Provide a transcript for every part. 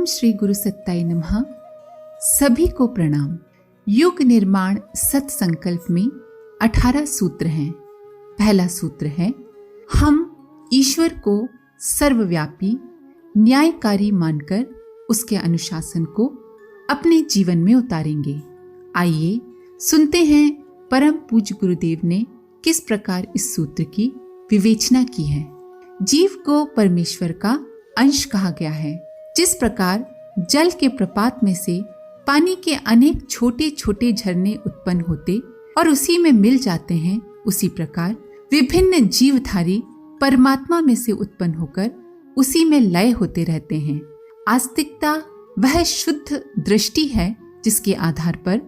ओम श्री गुरु सत्ताई नमः। सभी को प्रणाम। युग निर्माण सत्संकल्प में 18 सूत्र हैं। पहला सूत्र है, हम ईश्वर को सर्वव्यापी न्यायकारी मानकर उसके अनुशासन को अपने जीवन में उतारेंगे। आइए सुनते हैं परम पूज्य गुरुदेव ने किस प्रकार इस सूत्र की विवेचना की है। जीव को परमेश्वर का अंश कहा गया है। जिस प्रकार जल के प्रपात में से पानी के अनेक छोटे छोटे झरने उत्पन्न होते और उसी में मिल जाते हैं, उसी प्रकार विभिन्न जीवधारी परमात्मा में से उत्पन्न होकर उसी में लय होते रहते हैं। आस्तिकता वह शुद्ध दृष्टि है जिसके आधार पर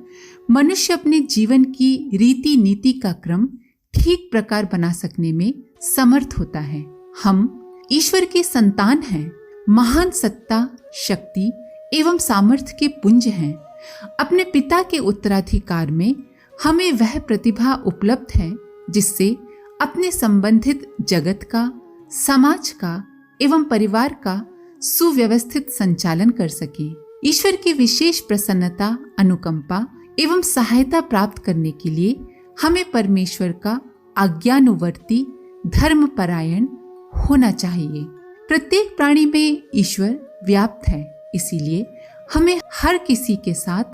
मनुष्य अपने जीवन की रीति नीति का क्रम ठीक प्रकार बना सकने में समर्थ होता है। हम ईश्वर के संतान हैं, महान सत्ता, शक्ति एवं सामर्थ्य के पुंज हैं। अपने पिता के उत्तराधिकार में हमें वह प्रतिभा उपलब्ध है जिससे अपने संबंधित जगत का, समाज का एवं परिवार का सुव्यवस्थित संचालन कर सके। ईश्वर की विशेष प्रसन्नता, अनुकंपा एवं सहायता प्राप्त करने के लिए हमें परमेश्वर का आज्ञानुवर्ती, धर्मपरायण होना चाहिए। प्रत्येक प्राणी में ईश्वर व्याप्त है, इसीलिए हमें हर किसी के साथ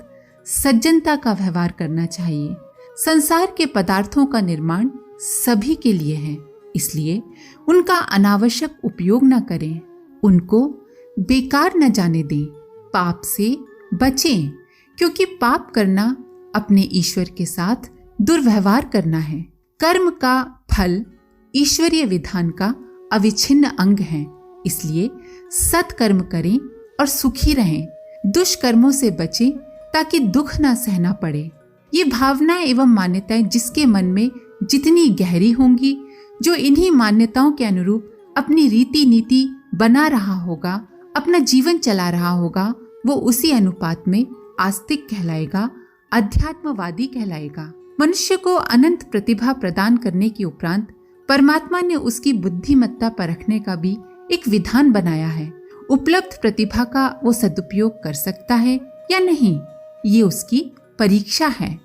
सज्जनता का व्यवहार करना चाहिए। संसार के पदार्थों का निर्माण सभी के लिए है, इसलिए उनका अनावश्यक उपयोग न करें, उनको बेकार न जाने दें। पाप से बचें, क्योंकि पाप करना अपने ईश्वर के साथ दुर्व्यवहार करना है। कर्म का फल ईश्वरीय विधान का अविच्छिन्न अंग है, इसलिए सत्कर्म करें और सुखी रहें। दुष्कर्मों से बचें ताकि दुख न सहना पड़े। ये भावनाएं एवं मान्यताएं जिसके मन में जितनी गहरी होंगी, जो इन्हीं मान्यताओं के अनुरूप अपनी रीति नीति बना रहा होगा, अपना जीवन चला रहा होगा, वो उसी अनुपात में आस्तिक कहलाएगा, अध्यात्मवादी कहलाएगा। मनुष्य को अनंत प्रतिभा प्रदान करने के उपरांत परमात्मा ने उसकी बुद्धिमत्ता परखने का भी एक विधान बनाया है। उपलब्ध प्रतिभा का वो सदुपयोग कर सकता है या नहीं, ये उसकी परीक्षा है।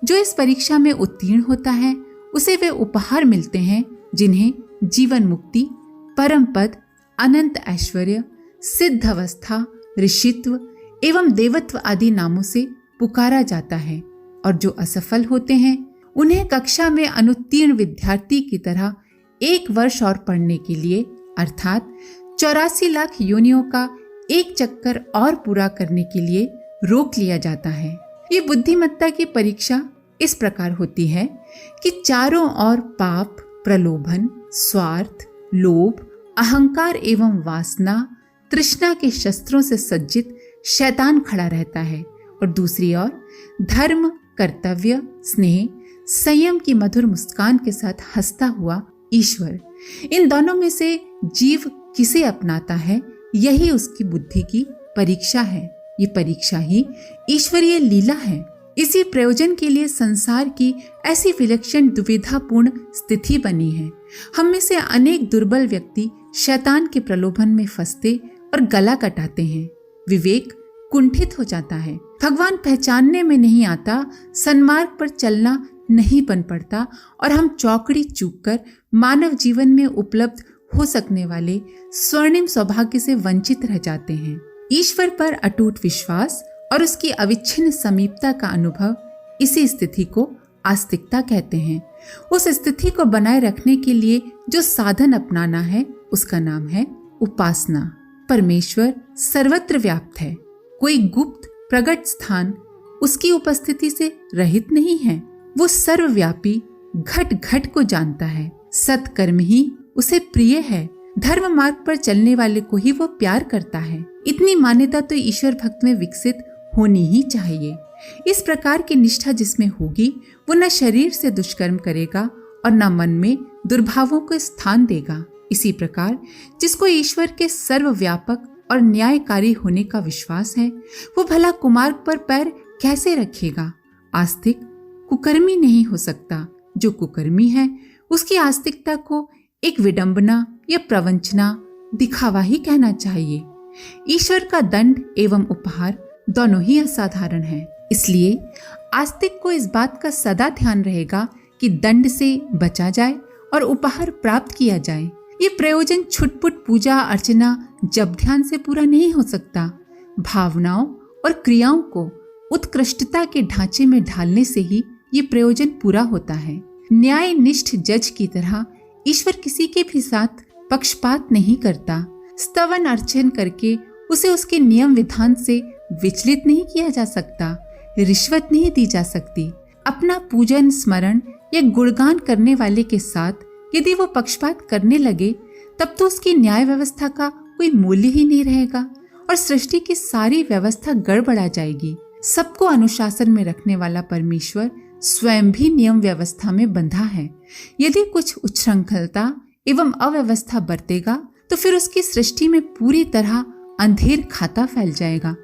जो इस परीक्षा में उत्तीर्ण होता है उसे वे उपहार मिलते हैं जिन्हें जीवन मुक्ति, परम पद, अनंत ऐश्वर्य, सिद्ध अवस्था, ऋषित्व एवं देवत्व आदि नामों से पुकारा जाता है। और जो असफल होते हैं उन्हें कक्षा में अनुत्तीर्ण विद्यार्थी की तरह 1 वर्ष और पढ़ने के लिए अर्थात 84 लाख योनियों का एक चक्कर और पूरा करने के लिए रोक लिया जाता है। ये बुद्धिमत्ता की परीक्षा इस प्रकार होती है कि चारों ओर पाप, प्रलोभन, स्वार्थ, लोभ, अहंकार एवं वासना, तृष्णा के शस्त्रों से सज्जित शैतान खड़ा रहता है और दूसरी ओर धर्म, कर्तव्य, स्नेह, संयम की मधुर मुस्कान के साथ हंसता हुआ ईश्वर। इन दोनों में से जीव किसे अपनाता है, यही उसकी बुद्धि की परीक्षा है। ये परीक्षा ही ईश्वरीय लीला है। इसी प्रयोजन के लिए संसार की ऐसी विलक्षण दुविधापूर्ण स्थिति बनी है। हम में से अनेक दुर्बल व्यक्ति शैतान के प्रलोभन में फंसते और गला कटाते हैं। विवेक कुंठित हो जाता है, भगवान पहचानने में नहीं आता, सन्मार्ग पर चलना नहीं बन पड़ता और हम चौकड़ी चूककर मानव जीवन में उपलब्ध हो सकने वाले स्वर्णिम सौभाग्य से वंचित रह जाते हैं। ईश्वर पर अटूट विश्वास और उसकी अविच्छिन्न समीपता का अनुभव, इसी स्थिति को आस्तिकता कहते हैं। उस स्थिति को बनाए रखने के लिए जो साधन अपनाना है उसका नाम है उपासना। परमेश्वर सर्वत्र व्याप्त है, कोई गुप्त प्रकट स्थान उसकी उपस्थिति से रहित नहीं है। वो सर्वव्यापी, घट घट को जानता है। सत्कर्म ही उसे प्रिय है। धर्म मार्ग पर चलने वाले को ही वो प्यार करता है। इतनी मान्यता तो ईश्वर भक्त में विकसित होनी ही चाहिए। इस प्रकार की निष्ठा जिसमें होगी वो न शरीर से दुष्कर्म करेगा और न मन में दुर्भावों को स्थान देगा। इसी प्रकार जिसको ईश्वर के सर्वव्यापक और न्यायकारी होने का विश्वास है, वो भला कुमार्ग पर पैर कैसे रखेगा। आस्तिक कुकर्मी नहीं हो सकता। जो कुकर्मी है उसकी आस्तिकता को एक विडंबना या प्रवंचना, दिखावा ही कहना चाहिए। ईश्वर का दंड एवं उपहार दोनों ही असाधारण है। इसलिए आस्तिक को इस बात का सदा ध्यान रहेगा कि दंड से बचा जाए और उपहार प्राप्त किया जाए। ये प्रयोजन छुटपुट पूजा अर्चना जप ध्यान से पूरा नहीं हो सकता। भावनाओं और क्रियाओं को उत्कृष्टता के ढांचे में ढालने से ही ये प्रयोजन पूरा होता है। न्यायनिष्ठ जज की तरह ईश्वर किसी के भी साथ पक्षपात नहीं करता। स्तवन अर्चन करके उसे उसके नियम विधान से विचलित नहीं किया जा सकता। रिश्वत नहीं दी जा सकती। अपना पूजन स्मरण या गुणगान करने वाले के साथ यदि वो पक्षपात करने लगे तब तो उसकी न्याय व्यवस्था का कोई मूल्य ही नहीं रहेगा और सृष्टि की सारी व्यवस्था गड़बड़ा जाएगी। सबको अनुशासन में रखने वाला परमेश्वर स्वयं भी नियम व्यवस्था में बंधा है। यदि कुछ उच्छृंखलता एवं अव्यवस्था बरतेगा तो फिर उसकी सृष्टि में पूरी तरह अंधेर खाता फैल जाएगा।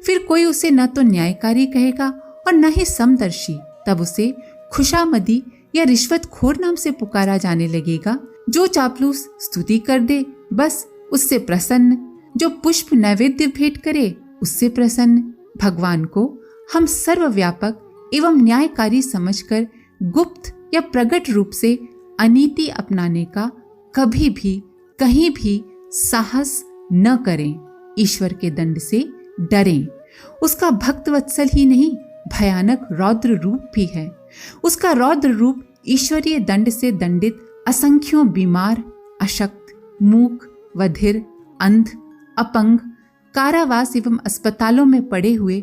फिर कोई उसे न तो न्यायकारी कहेगा और न ही समदर्शी। तब उसे खुशामदी या रिश्वतखोर नाम से पुकारा जाने लगेगा। जो चापलूस स्तुति कर दे बस उससे प्रसन्न, जो पुष्प नैवेद्य भेंट करे उससे प्रसन्न। भगवान को हम सर्वव्यापक एवं न्यायकारी समझकर गुप्त या प्रकट रूप से अनीति अपनाने का कभी भी कहीं भी साहस न करें। ईश्वर के दंड से डरें। उसका भक्त वत्सल ही नहीं, भयानक रौद्र रूप भी है। उसका रौद्र रूप ईश्वरीय दंड से दंडित असंख्यों बीमार, अशक्त, मूक, बधिर, अंध, अपंग, कारावास एवं अस्पतालों में पड़े हुए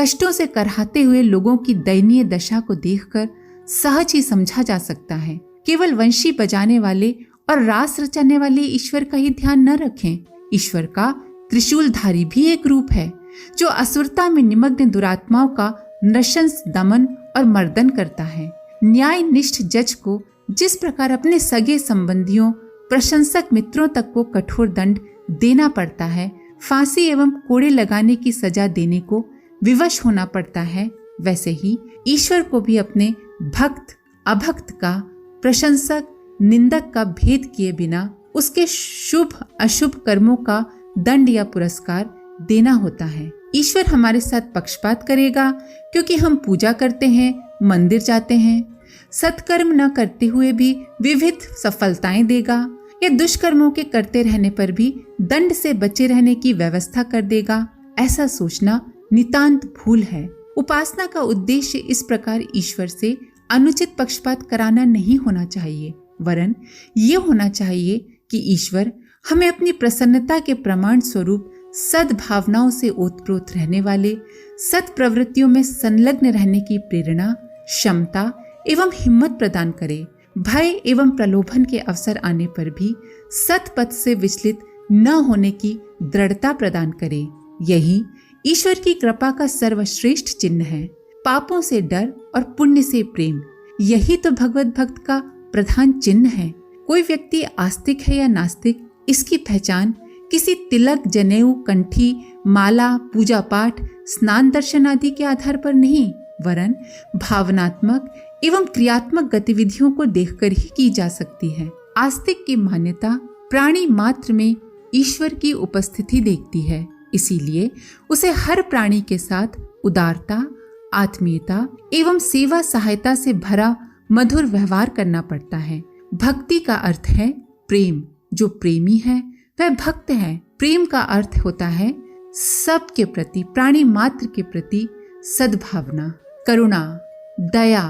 कष्टों से करहाते हुए लोगों की दयनीय दशा को देखकर सहज ही समझा जा सकता है। केवल वंशी बजाने वाले और रास रचाने वाले ईश्वर का ही ध्यान न रखें। ईश्वर का त्रिशूलधारी भी एक रूप है जो असुरता में निमग्न दुरात्माओं का नृशंस दमन और मर्दन करता है। न्यायनिष्ठ जज को जिस प्रकार अपने सगे संबंधियों, प्रशंसक मित्रों तक को कठोर दंड देना पड़ता है, फांसी एवं कोड़े लगाने की सजा देने को विवश होना पड़ता है, वैसे ही ईश्वर को भी अपने भक्त अभक्त का, प्रशंसक निंदक का भेद किए बिना उसके शुभ अशुभ कर्मों का दंड या पुरस्कार देना होता है। ईश्वर हमारे साथ पक्षपात करेगा क्योंकि हम पूजा करते हैं, मंदिर जाते हैं। सत्कर्म न करते हुए भी विविध सफलताएं देगा या दुष्कर्मों के करते रहने पर भी दंड से बचे रहने की व्यवस्था कर देगा। ऐसा सोचना नितांत भूल है। उपासना का उद्देश्य इस प्रकार ईश्वर से अनुचित पक्षपात कराना नहीं होना चाहिए, वरन ये होना चाहिए कि ईश्वर हमें अपनी प्रसन्नता के प्रमाण स्वरूप सद्भावनाओं से ओतप्रोत रहने वाले, सत् प्रवृत्तियों में संलग्न रहने की प्रेरणा, क्षमता एवं हिम्मत प्रदान करे। भय एवं प्रलोभन के अवसर आने पर भी सत्पथ से विचलित न होने की दृढ़ता प्रदान करे। यही ईश्वर की कृपा का सर्वश्रेष्ठ चिन्ह है। पापों से डर और पुण्य से प्रेम, यही तो भगवत भक्त का प्रधान चिन्ह है। कोई व्यक्ति आस्तिक है या नास्तिक, इसकी पहचान किसी तिलक, जनेऊ, कंठी, माला, पूजा पाठ, स्नान दर्शन आदि के आधार पर नहीं, वरन भावनात्मक एवं क्रियात्मक गतिविधियों को देखकर ही की जा सकती है। आस्तिक की मान्यता प्राणी मात्र में ईश्वर की उपस्थिति देखती है, इसीलिए उसे हर प्राणी के साथ उदारता, आत्मीयता एवं सेवा सहायता से भरा मधुर व्यवहार करना पड़ता है। भक्ति का अर्थ है प्रेम। जो प्रेमी है वह भक्त है। प्रेम का अर्थ होता है सबके प्रति, प्राणी मात्र के प्रति सद्भावना, करुणा, दया,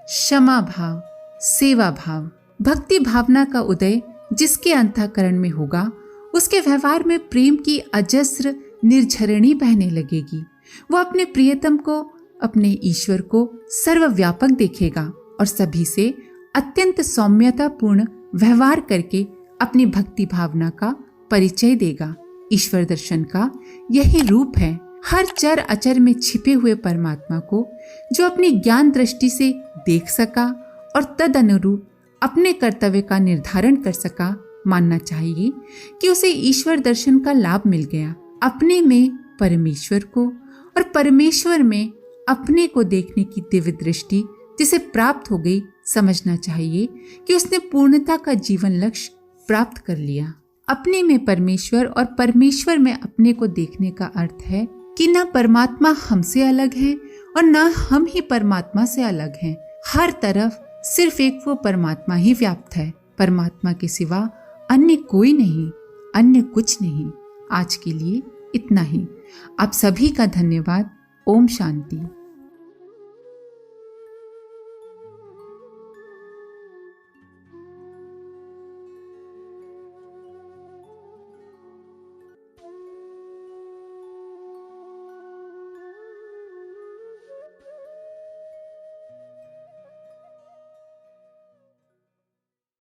क्षमा भाव, सेवा भाव। भक्ति भावना का उदय जिसके अंतःकरण में होगा, उसके व्यवहार में प्रेम की अजस्र निर्झरणी बहने लगेगी। वो अपने प्रियतम को, अपने ईश्वर को सर्वव्यापक देखेगा और सभी से अत्यंत सौम्यतापूर्ण व्यवहार करके अपनी भक्ति भावना का परिचय देगा। ईश्वर दर्शन का यही रूप है। हर चर अचर में छिपे हुए परमात्मा को जो अपनी ज्ञान दृष्टि से देख सका और तद अनुरूप अपने कर्तव्य का निर्धारण कर सका, मानना चाहिए कि उसे ईश्वर दर्शन का लाभ मिल गया। अपने में परमेश्वर को और परमेश्वर में अपने को देखने की दिव्य दृष्टि जिसे प्राप्त हो गई, समझना चाहिए कि उसने पूर्णता का जीवन लक्ष्य प्राप्त कर लिया। अपने में परमेश्वर और परमेश्वर में अपने को देखने का अर्थ है कि न परमात्मा हमसे अलग है और न हम ही परमात्मा से अलग हैं। हर तरफ सिर्फ एक वो परमात्मा ही व्याप्त है। परमात्मा के सिवा अन्य कोई नहीं, अन्य कुछ नहीं। आज के लिए इतना ही। आप सभी का धन्यवाद। ओम शांति।